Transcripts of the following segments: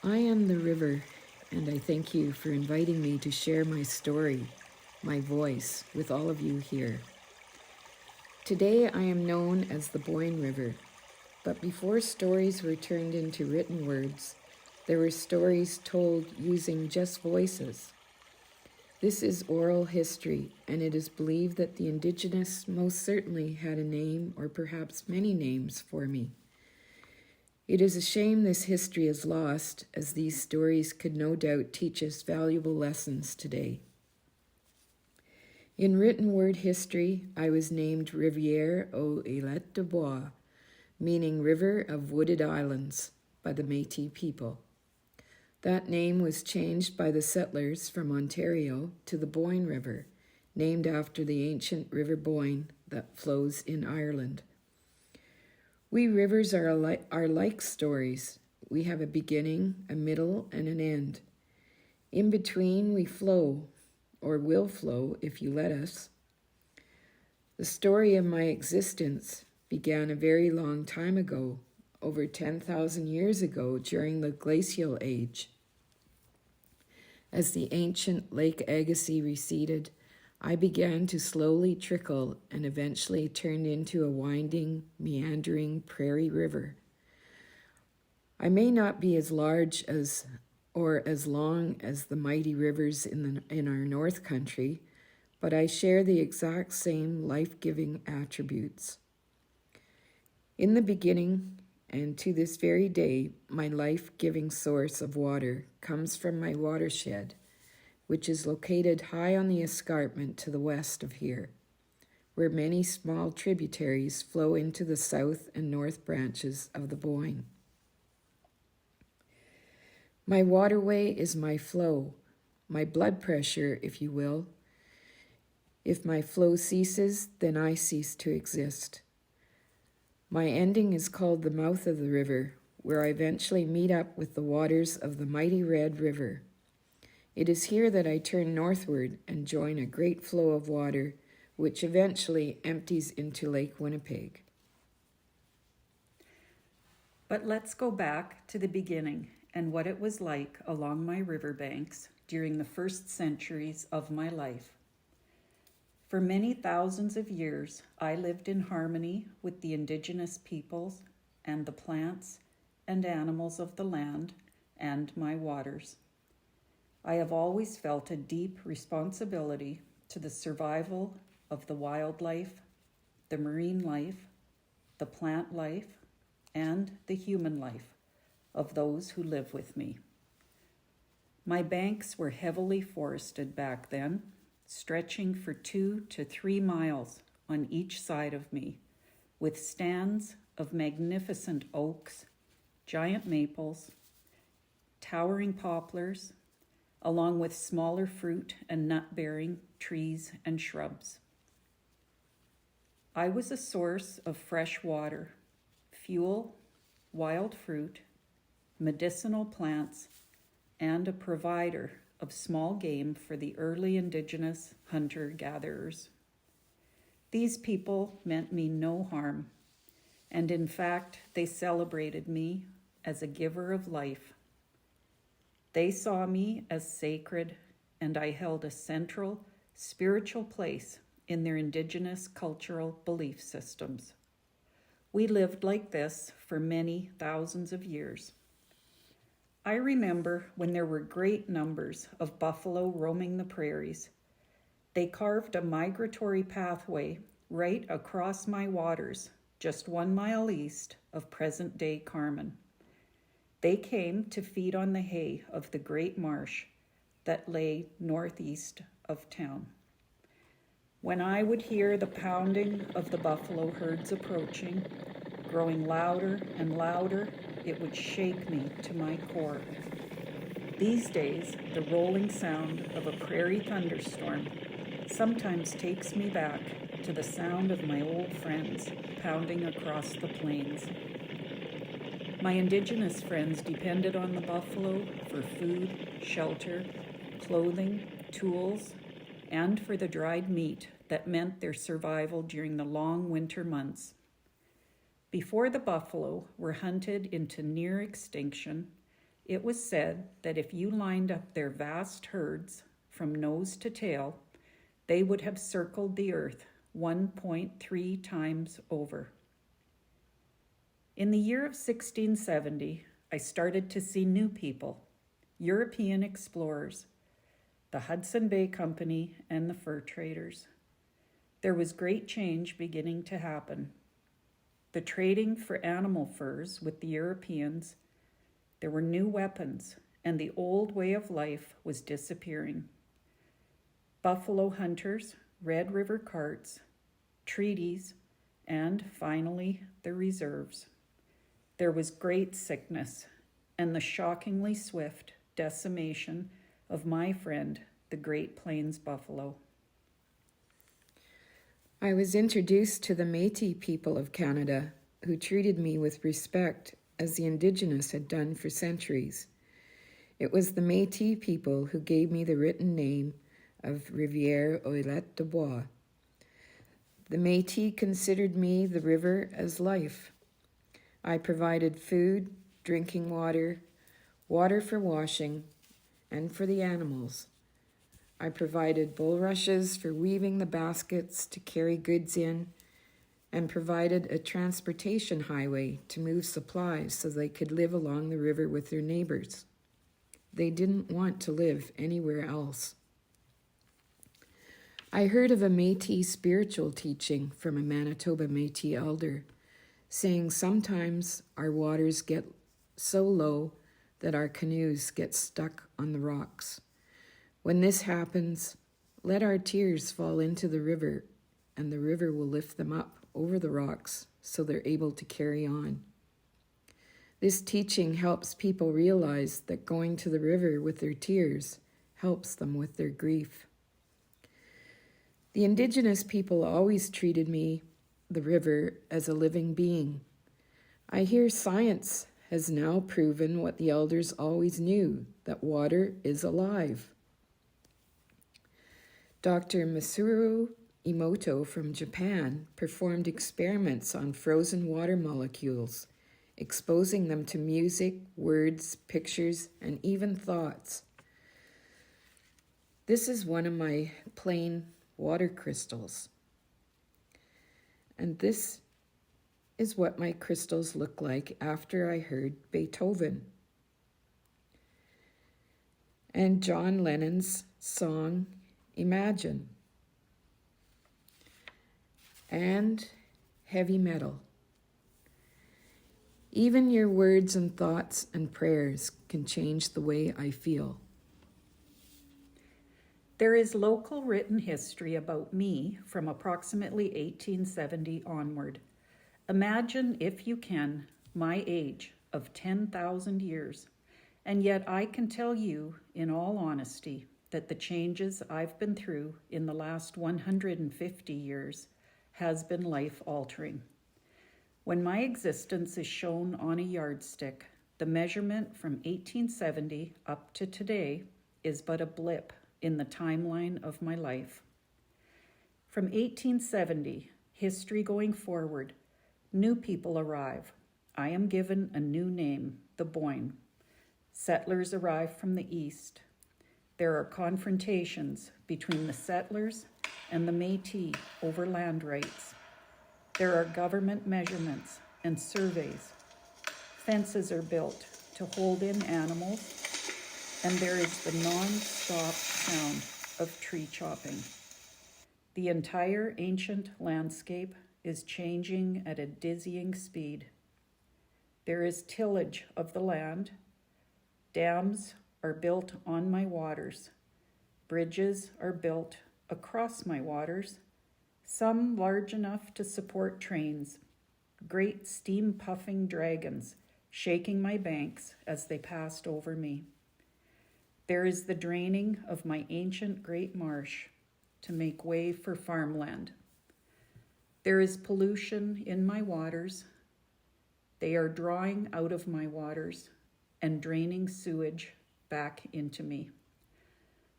I am the river, and I thank you for inviting me to share my story, my voice, with all of you here. Today I am known as the Boyne River, but before stories were turned into written words, there were stories told using just voices. This is oral history, and it is believed that the Indigenous most certainly had a name or perhaps many names for me. It is a shame this history is lost, as these stories could no doubt teach us valuable lessons today. In written word history, I was named Rivière aux Îles de Bois, meaning River of Wooded Islands, by the Métis people. That name was changed by the settlers from Ontario to the Boyne River, named after the ancient River Boyne that flows in Ireland. We rivers are like stories. We have a beginning, a middle, and an end. In between, we flow, or will flow if you let us. The story of my existence began a very long time ago, over 10,000 years ago during the glacial age. As the ancient Lake Agassiz receded, I began to slowly trickle and eventually turned into a winding, meandering prairie river. I may not be as large as or as long as the mighty rivers in our North Country, but I share the exact same life-giving attributes. In the beginning, and to this very day, my life-giving source of water comes from my watershed, which is located high on the escarpment to the west of here, where many small tributaries flow into the south and north branches of the Boyne. My waterway is my flow, my blood pressure, if you will. If my flow ceases, then I cease to exist. My ending is called the mouth of the river, where I eventually meet up with the waters of the mighty Red River. It is here that I turn northward and join a great flow of water, which eventually empties into Lake Winnipeg. But let's go back to the beginning and what it was like along my riverbanks during the first centuries of my life. For many thousands of years, I lived in harmony with the Indigenous peoples and the plants and animals of the land and my waters. I have always felt a deep responsibility to the survival of the wildlife, the marine life, the plant life, and the human life of those who live with me. My banks were heavily forested back then, stretching for 2 to 3 miles on each side of me, with stands of magnificent oaks, giant maples, towering poplars, along with smaller fruit and nut-bearing trees and shrubs. I was a source of fresh water, fuel, wild fruit, medicinal plants, and a provider of small game for the early Indigenous hunter-gatherers. These people meant me no harm, and in fact, they celebrated me as a giver of life. They saw me as sacred, and I held a central spiritual place in their Indigenous cultural belief systems. We lived like this for many thousands of years. I remember when there were great numbers of buffalo roaming the prairies. They carved a migratory pathway right across my waters, just 1 mile east of present-day Carman. They came to feed on the hay of the great marsh that lay northeast of town. When I would hear the pounding of the buffalo herds approaching, growing louder and louder, it would shake me to my core. These days, the rolling sound of a prairie thunderstorm sometimes takes me back to the sound of my old friends pounding across the plains. My Indigenous friends depended on the buffalo for food, shelter, clothing, tools, and for the dried meat that meant their survival during the long winter months. Before the buffalo were hunted into near extinction, It was said that if you lined up their vast herds from nose to tail, they would have circled the earth 1.3 times over. In the year of 1670, I started to see new people, European explorers, the Hudson Bay Company, and the fur traders. There was great change beginning to happen. The trading for animal furs with the Europeans, there were new weapons, and the old way of life was disappearing. Buffalo hunters, Red River carts, treaties, and finally the reserves. There was great sickness and the shockingly swift decimation of my friend, the Great Plains buffalo. I was introduced to the Métis people of Canada, who treated me with respect as the Indigenous had done for centuries. It was the Métis people who gave me the written name of Rivière-Ouellette-de-Bois. The Métis considered me the river as life. I provided food, drinking water, water for washing, and for the animals. I provided bulrushes for weaving the baskets to carry goods in, and provided a transportation highway to move supplies so they could live along the river with their neighbors. They didn't want to live anywhere else. I heard of a Métis spiritual teaching from a Manitoba Métis elder, saying sometimes our waters get so low that our canoes get stuck on the rocks. When this happens, let our tears fall into the river, and the river will lift them up over the rocks so they're able to carry on. This teaching helps people realize that going to the river with their tears helps them with their grief. The Indigenous people always treated me, the river, as a living being. I hear science has now proven what the elders always knew, that water is alive. Dr. Masaru Emoto from Japan performed experiments on frozen water molecules, exposing them to music, words, pictures, and even thoughts. This is one of my plain water crystals. And this is what my crystals look like after I heard Beethoven and John Lennon's song, Imagine, and heavy metal. Even your words and thoughts and prayers can change the way I feel. There is local written history about me from approximately 1870 onward. Imagine, if you can, my age of 10,000 years, and yet I can tell you, in all honesty, that the changes I've been through in the last 150 years has been life-altering. When my existence is shown on a yardstick, the measurement from 1870 up to today is but a blip in the timeline of my life. From 1870, history going forward, new people arrive. I am given a new name, the Boyne. Settlers arrive from the east. There are confrontations between the settlers and the Métis over land rights. There are government measurements and surveys. Fences are built to hold in animals, and there is the non-stop sound of tree chopping. The entire ancient landscape is changing at a dizzying speed. There is tillage of the land. Dams are built on my waters. Bridges are built across my waters, some large enough to support trains, great steam-puffing dragons shaking my banks as they passed over me. There is the draining of my ancient great marsh to make way for farmland. There is pollution in my waters. They are drawing out of my waters and draining sewage back into me.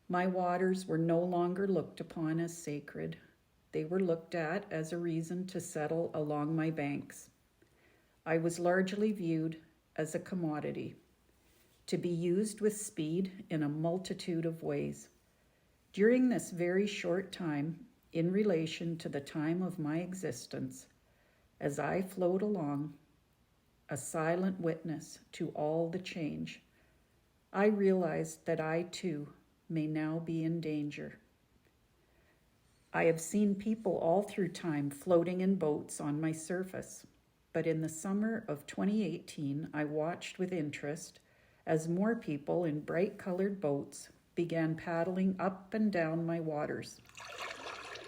My waters were no longer looked upon as sacred. They were looked at as a reason to settle along my banks. I was largely viewed as a commodity. to be used with speed in a multitude of ways. During this very short time, in relation to the time of my existence, as I flowed along, a silent witness to all the change, I realized that I too may now be in danger. I have seen people all through time floating in boats on my surface, but in the summer of 2018, I watched with interest as more people in bright-colored boats began paddling up and down my waters.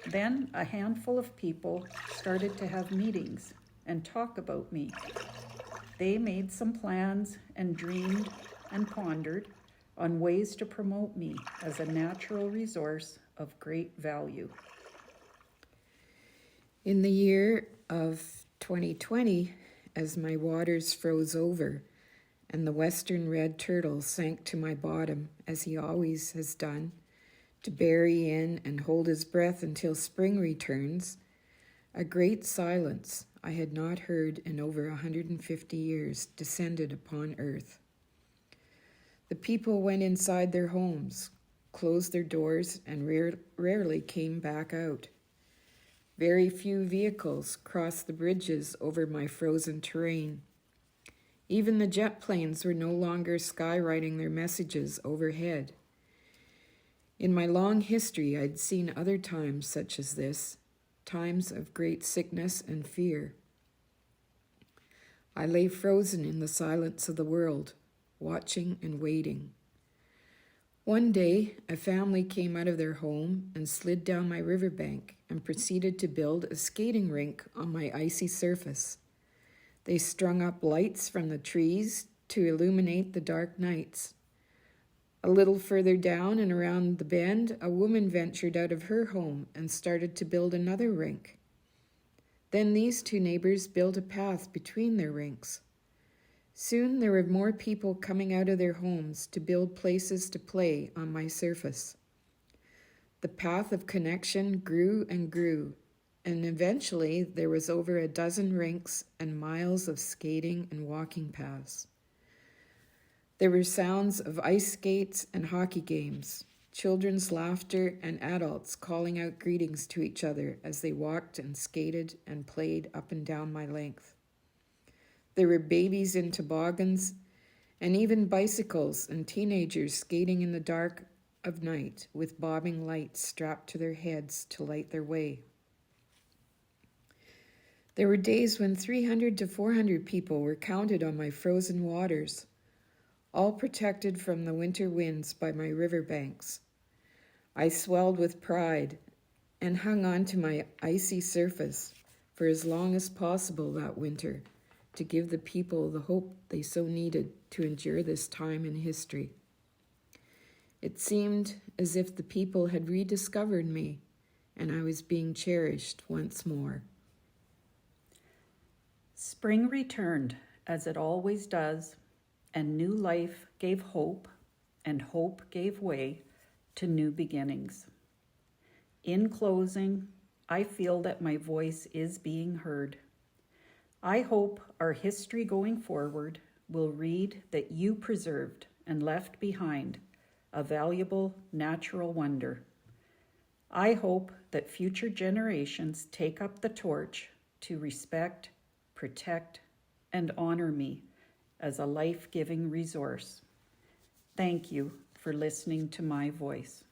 Then a handful of people started to have meetings and talk about me. They made some plans and dreamed and pondered on ways to promote me as a natural resource of great value. In the year of 2020, as my waters froze over and the western red turtle sank to my bottom, as he always has done, to bury in and hold his breath until spring returns, a great silence I had not heard in over 150 years descended upon earth. The people went inside their homes, closed their doors, and rarely came back out. Very few vehicles crossed the bridges over my frozen terrain. Even the jet planes were no longer skywriting their messages overhead. In my long history, I'd seen other times such as this, times of great sickness and fear. I lay frozen in the silence of the world, watching and waiting. One day, a family came out of their home and slid down my riverbank and proceeded to build a skating rink on my icy surface. They strung up lights from the trees to illuminate the dark nights. A little further down and around the bend, a woman ventured out of her home and started to build another rink. Then these two neighbors built a path between their rinks. Soon there were more people coming out of their homes to build places to play on my surface. The path of connection grew and grew, and eventually there was over a dozen rinks and miles of skating and walking paths. There were sounds of ice skates and hockey games, children's laughter, and adults calling out greetings to each other as they walked and skated and played up and down my length. There were babies in toboggans and even bicycles and teenagers skating in the dark of night with bobbing lights strapped to their heads to light their way. There were days when 300 to 400 people were counted on my frozen waters, all protected from the winter winds by my riverbanks. I swelled with pride and hung on to my icy surface for as long as possible that winter to give the people the hope they so needed to endure this time in history. It seemed as if the people had rediscovered me and I was being cherished once more. Spring returned, as it always does, and new life gave hope, and hope gave way to new beginnings. In closing, I feel that my voice is being heard. I hope our history going forward will read that you preserved and left behind a valuable natural wonder. I hope that future generations take up the torch to respect, protect, and honor me as a life-giving resource. Thank you for listening to my voice.